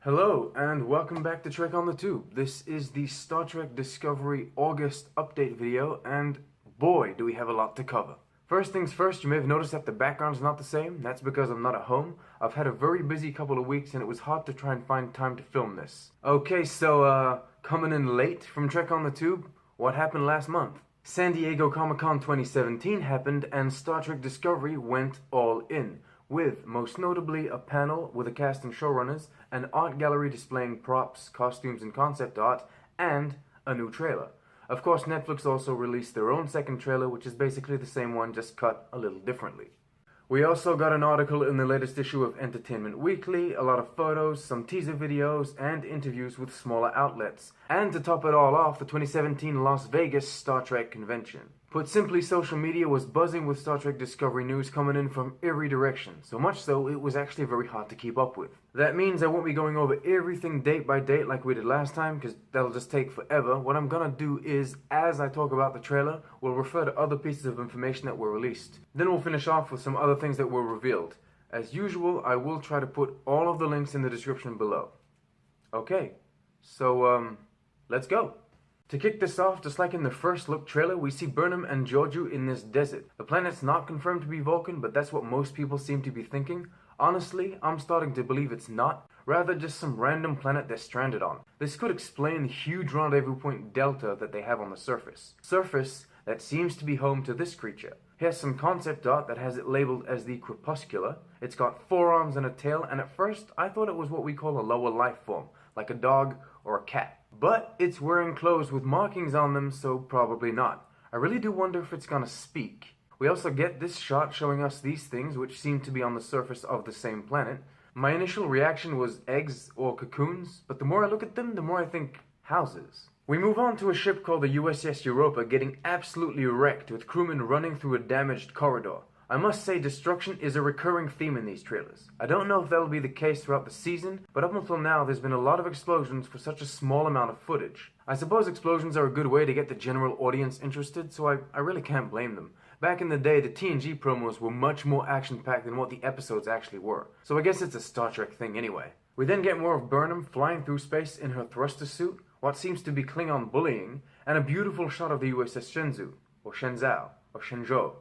Hello, and welcome back to Trek on the Tube. This is the Star Trek Discovery August update video, and boy, do we have a lot to cover. First things first, you may have noticed that the background's not the same. That's because I'm not at home. I've had a very busy couple of weeks, and it was hard to try and find time to film this. Okay, so, coming in late from Trek on the Tube, what happened last month? San Diego Comic-Con 2017 happened, and Star Trek Discovery went all in, with, most notably, a panel with a cast and showrunners, an art gallery displaying props, costumes, and concept art, and a new trailer. Of course, Netflix also released their own second trailer, which is basically the same one, just cut a little differently. We also got an article in the latest issue of Entertainment Weekly, a lot of photos, some teaser videos, and interviews with smaller outlets. And to top it all off, the 2017 Las Vegas Star Trek convention. Put simply, social media was buzzing with Star Trek Discovery news coming in from every direction, so much so it was actually very hard to keep up with. That means I won't be going over everything date by date like we did last time, because that'll just take forever. What I'm gonna do is, as I talk about the trailer, we'll refer to other pieces of information that were released. Then we'll finish off with some other things that were revealed. As usual, I will try to put all of the links in the description below. Okay, so let's go. To kick this off, just like in the first look trailer, we see Burnham and Georgiou in this desert. The planet's not confirmed to be Vulcan, but that's what most people seem to be thinking. Honestly, I'm starting to believe it's not, rather just some random planet they're stranded on. This could explain the huge rendezvous point delta that they have on the surface. Surface that seems to be home to this creature. Here's some concept art that has it labeled as the Crepuscular. It's got 4 arms and a tail, and at first I thought it was what we call a lower life form, like a dog or a cat. But it's wearing clothes with markings on them, so probably not. I really do wonder if it's gonna speak. We also get this shot showing us these things, which seem to be on the surface of the same planet. My initial reaction was eggs or cocoons, but the more I look at them, the more I think houses. We move on to a ship called the USS Europa getting absolutely wrecked with crewmen running through a damaged corridor. I must say destruction is a recurring theme in these trailers. I don't know if that'll be the case throughout the season, but up until now there's been a lot of explosions for such a small amount of footage. I suppose explosions are a good way to get the general audience interested, so I really can't blame them. Back in the day, the TNG promos were much more action-packed than what the episodes actually were, so I guess it's a Star Trek thing anyway. We then get more of Burnham flying through space in her thruster suit, what seems to be Klingon bullying, and a beautiful shot of the USS Shenzhou, or Shenzhou, or Shenzhou,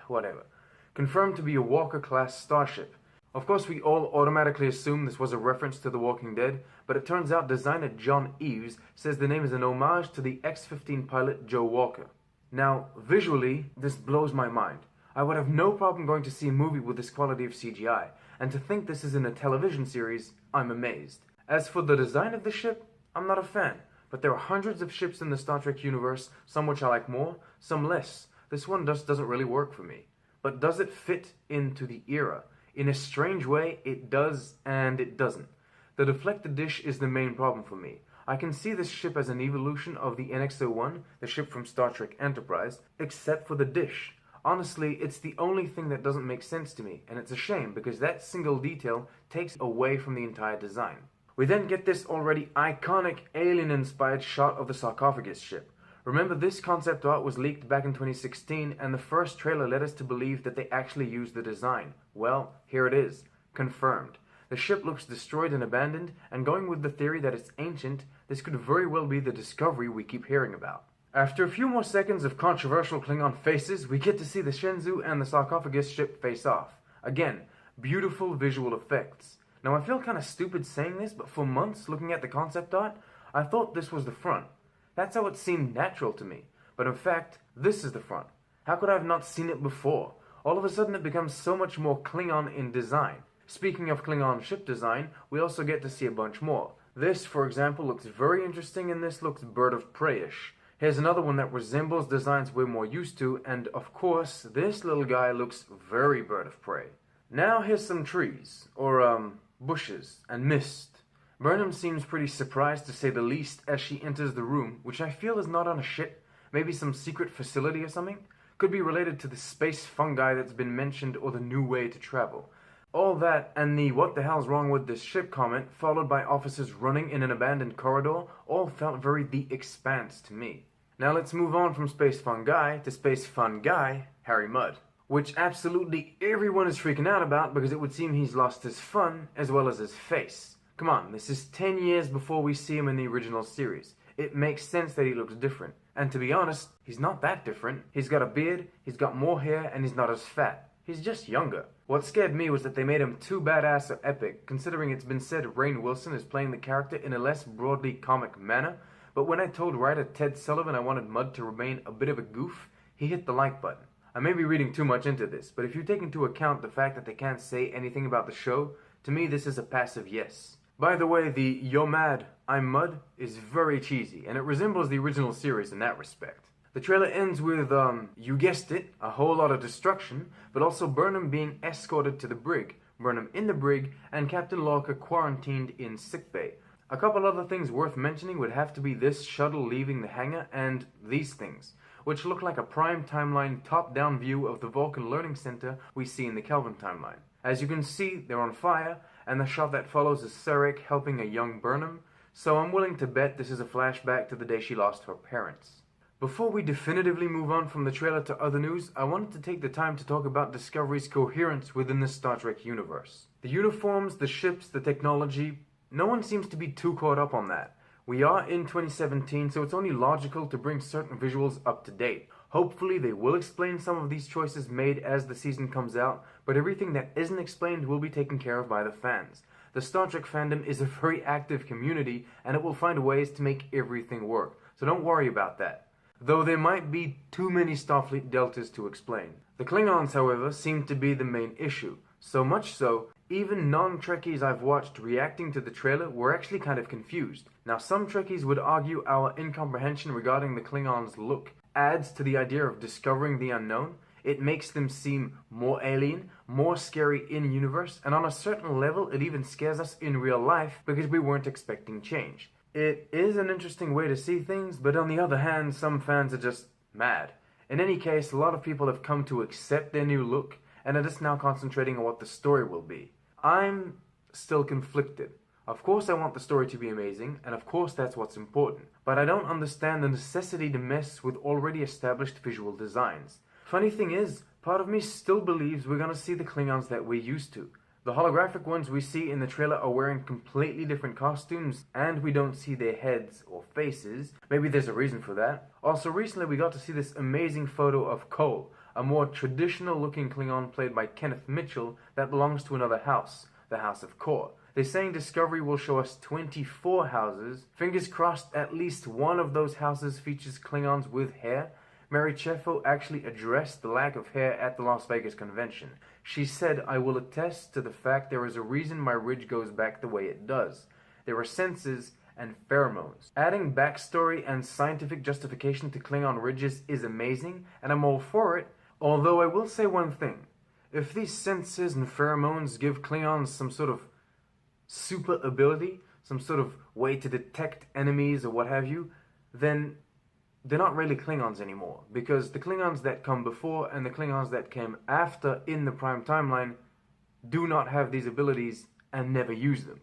whatever. Confirmed to be a Walker-class starship. Of course, we all automatically assume this was a reference to The Walking Dead, but it turns out designer John Eves says the name is an homage to the X-15 pilot Joe Walker. Now, visually, this blows my mind. I would have no problem going to see a movie with this quality of CGI, and to think this is in a television series, I'm amazed. As for the design of the ship, I'm not a fan, but there are hundreds of ships in the Star Trek universe, some which I like more, some less. This one just doesn't really work for me. But does it fit into the era? In a strange way, it does and it doesn't. The deflected dish is the main problem for me. I can see this ship as an evolution of the NX-01, the ship from Star Trek Enterprise, except for the dish. Honestly, it's the only thing that doesn't make sense to me, and it's a shame because that single detail takes away from the entire design. We then get this already iconic alien-inspired shot of the sarcophagus ship. Remember, this concept art was leaked back in 2016, and the first trailer led us to believe that they actually used the design. Well, here it is. Confirmed. The ship looks destroyed and abandoned, and going with the theory that it's ancient, this could very well be the Discovery we keep hearing about. After a few more seconds of controversial Klingon faces, we get to see the Shenzhou and the sarcophagus ship face off. Again, beautiful visual effects. Now, I feel kind of stupid saying this, but for months looking at the concept art, I thought this was the front. That's how it seemed natural to me. But in fact, this is the front. How could I have not seen it before? All of a sudden it becomes so much more Klingon in design. Speaking of Klingon ship design, we also get to see a bunch more. This, for example, looks very interesting, and this looks Bird of Prey-ish. Here's another one that resembles designs we're more used to, and of course, this little guy looks very Bird of Prey. Now here's some trees, or bushes, and mist. Burnham seems pretty surprised, to say the least, as she enters the room, which I feel is not on a ship, maybe some secret facility or something. Could be related to the space fungi that's been mentioned or the new way to travel. All that and the "what the hell's wrong with this ship" comment, followed by officers running in an abandoned corridor, all felt very The Expanse to me. Now let's move on from space fungi to space fun guy, Harry Mudd. Which absolutely everyone is freaking out about because it would seem he's lost his fun as well as his face. Come on, this is 10 years before we see him in the original series. It makes sense that he looks different. And to be honest, he's not that different. He's got a beard, he's got more hair, and he's not as fat. He's just younger. What scared me was that they made him too badass or epic, considering it's been said Rainn Wilson is playing the character in a less broadly comic manner. But when I told writer Ted Sullivan I wanted Mudd to remain a bit of a goof, he hit the like button. I may be reading too much into this, but if you take into account the fact that they can't say anything about the show, to me this is a passive yes. By the way, the "You're mad, I'm Mudd" is very cheesy, and it resembles the original series in that respect. The trailer ends with, you guessed it, a whole lot of destruction, but also Burnham being escorted to the brig, Burnham in the brig, and Captain Lorca quarantined in sickbay. A couple other things worth mentioning would have to be this shuttle leaving the hangar and these things, which look like a Prime timeline top-down view of the Vulcan Learning Center we see in the Kelvin timeline. As you can see, they're on fire, and the shot that follows is Sarek helping a young Burnham, so I'm willing to bet this is a flashback to the day she lost her parents. Before we definitively move on from the trailer to other news, I wanted to take the time to talk about Discovery's coherence within the Star Trek universe. The uniforms, the ships, the technology, no one seems to be too caught up on that. We are in 2017, so it's only logical to bring certain visuals up to date. Hopefully they will explain some of these choices made as the season comes out, but everything that isn't explained will be taken care of by the fans. The Star Trek fandom is a very active community, and it will find ways to make everything work, so don't worry about that. Though there might be too many Starfleet deltas to explain. The Klingons, however, seem to be the main issue. So much so, even non-Trekkies I've watched reacting to the trailer were actually kind of confused. Now, some Trekkies would argue our incomprehension regarding the Klingons' look adds to the idea of discovering the unknown. It makes them seem more alien, more scary in-universe, and on a certain level it even scares us in real life because we weren't expecting change. It is an interesting way to see things, but on the other hand, some fans are just mad. In any case, a lot of people have come to accept their new look, and are just now concentrating on what the story will be. I'm still conflicted. Of course I want the story to be amazing, and of course that's what's important, but I don't understand the necessity to mess with already established visual designs. Funny thing is, part of me still believes we're gonna see the Klingons that we're used to. The holographic ones we see in the trailer are wearing completely different costumes, and we don't see their heads or faces. Maybe there's a reason for that. Also, recently we got to see this amazing photo of Cole, a more traditional looking Klingon played by Kenneth Mitchell that belongs to another house, the House of Kor. They're saying Discovery will show us 24 houses. Fingers crossed at least one of those houses features Klingons with hair. Mary Cheffo actually addressed the lack of hair at the Las Vegas convention. She said, "I will attest to the fact there is a reason my ridge goes back the way it does. There are senses and pheromones." Adding backstory and scientific justification to Klingon ridges is amazing, and I'm all for it, although I will say one thing. If these senses and pheromones give Klingons some sort of super ability, some sort of way to detect enemies or what have you, then they're not really Klingons anymore, because the Klingons that come before and the Klingons that came after in the Prime timeline do not have these abilities and never use them.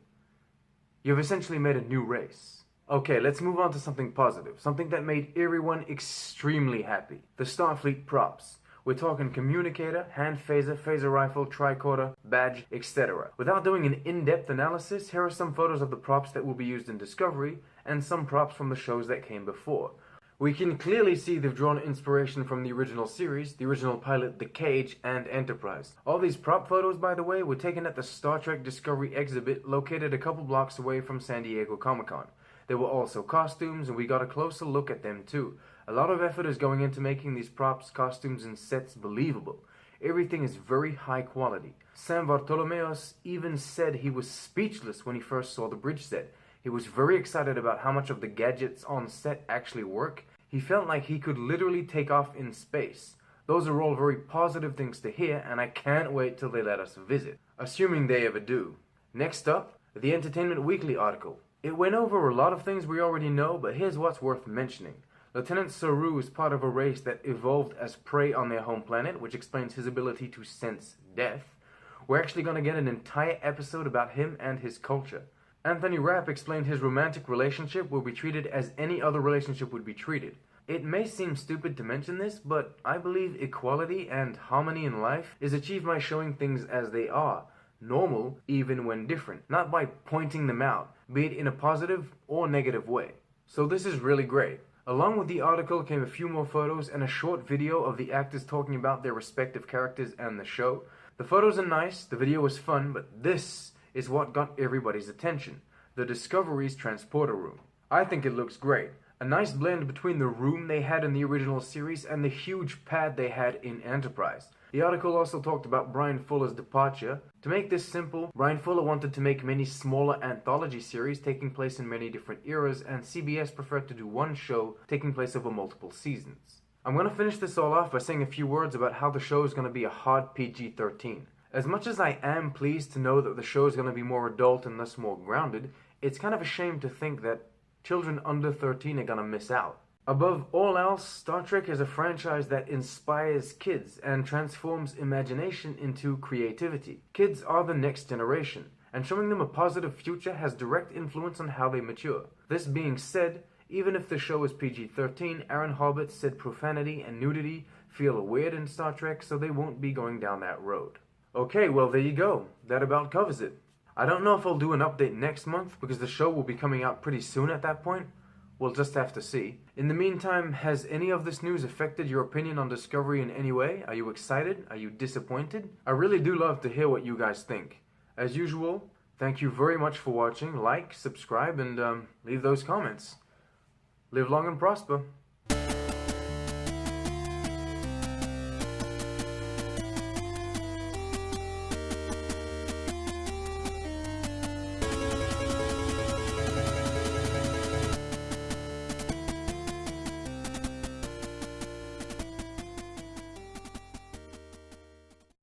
You've essentially made a new race. Okay, let's move on to something positive, something that made everyone extremely happy. The Starfleet props. We're talking communicator, hand phaser, phaser rifle, tricorder, badge, etc. Without doing an in-depth analysis, here are some photos of the props that will be used in Discovery, and some props from the shows that came before. We can clearly see they've drawn inspiration from the original series, the original pilot The Cage, and Enterprise. All these prop photos, by the way, were taken at the Star Trek Discovery exhibit located a couple blocks away from San Diego Comic-Con. There were also costumes, and we got a closer look at them too. A lot of effort is going into making these props, costumes, and sets believable. Everything is very high quality. Sam Bartolomeos even said he was speechless when he first saw the bridge set. He was very excited about how much of the gadgets on set actually work. He felt like he could literally take off in space. Those are all very positive things to hear, and I can't wait till they let us visit. Assuming they ever do. Next up, the Entertainment Weekly article. It went over a lot of things we already know, but here's what's worth mentioning. Lieutenant Saru is part of a race that evolved as prey on their home planet, which explains his ability to sense death. We're actually going to get an entire episode about him and his culture. Anthony Rapp explained his romantic relationship will be treated as any other relationship would be treated. It may seem stupid to mention this, but I believe equality and harmony in life is achieved by showing things as they are, normal even when different, not by pointing them out, be it in a positive or negative way. So this is really great. Along with the article came a few more photos and a short video of the actors talking about their respective characters and the show. The photos are nice, the video was fun, but this is what got everybody's attention: the Discovery's transporter room. I think it looks great. A nice blend between the room they had in the original series and the huge pad they had in Enterprise. The article also talked about Bryan Fuller's departure. To make this simple, Bryan Fuller wanted to make many smaller anthology series taking place in many different eras, and CBS preferred to do one show taking place over multiple seasons. I'm going to finish this all off by saying a few words about how the show is going to be a hard PG-13. As much as I am pleased to know that the show is going to be more adult and thus more grounded, it's kind of a shame to think that children under 13 are going to miss out. Above all else, Star Trek is a franchise that inspires kids and transforms imagination into creativity. Kids are the next generation, and showing them a positive future has direct influence on how they mature. This being said, even if the show is PG-13, Aaron Harbert said profanity and nudity feel weird in Star Trek, so they won't be going down that road. Okay, well there you go. That about covers it. I don't know if I'll do an update next month, because the show will be coming out pretty soon at that point. We'll just have to see. In the meantime, has any of this news affected your opinion on Discovery in any way? Are you excited? Are you disappointed? I really do love to hear what you guys think. As usual, thank you very much for watching. Like, subscribe, and leave those comments. Live long and prosper.